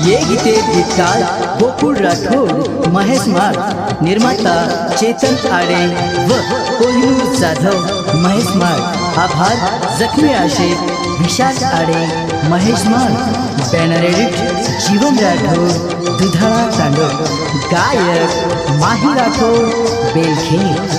ये गीते गीतकार गोकुळ राठोड, महेश माळ, निर्माता चेतन आडे व कोहिनूर जाधव, महेश माळ. आभार जखमी आशिक विशाल आडे, महेश माळ. बॅनर एडिट जीवन राठोड, दुधाळा तांडव. गायक माही राठोड, बेलखेड.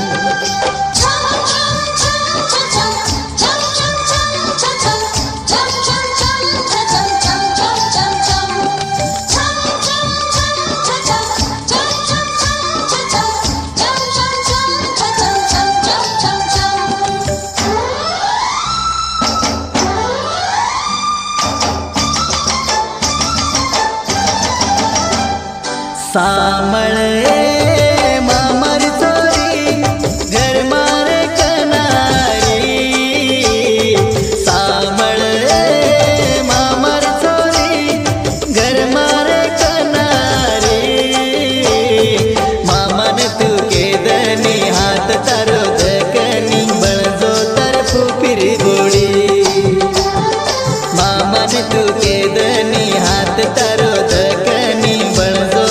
सामळे मामर चोरी घर मारे कनारी, सामळे मामर चोरी घर मारे कनारी. मामन तू केदनी हात तारो दकनी बळजो तरफू फिरी गोडी. मामन तू केदनी हात तारो दकनी बळजो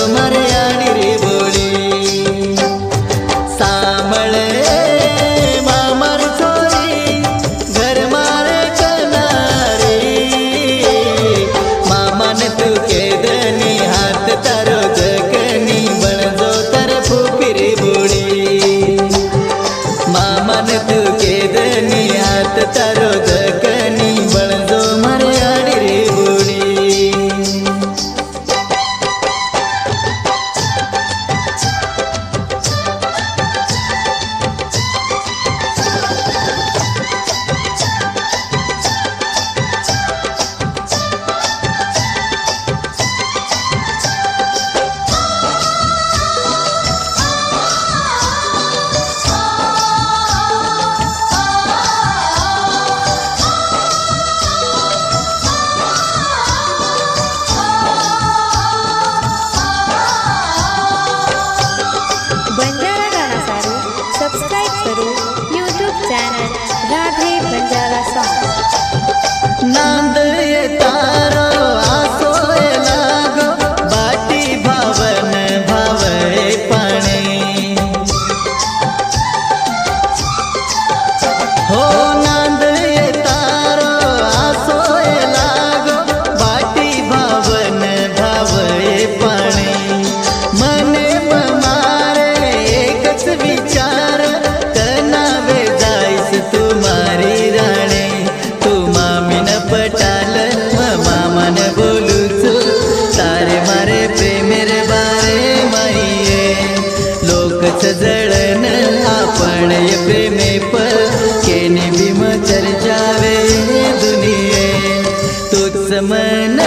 तारो दकनी बळजो मर्याडी रे बोडी. बंजारा गाना सारू सब्सक्राइब करो YouTube channel Radhe Banjara song. नांद ये तारो आसोए लागो बाटी भावन भावे पाणी. हो नांद ये तारो आसोए लागो बाटी भावन भावे पाणी. मने विचार तनावे जाईस तुम्हारी राणे. तू मामीन पटाल मामान बोलूच तारे मारे प्रेमेर बारे माईये. लोकच जळन आपण ये प्रेमे पर केने भीम चर्चावे दुनिये. तूच मन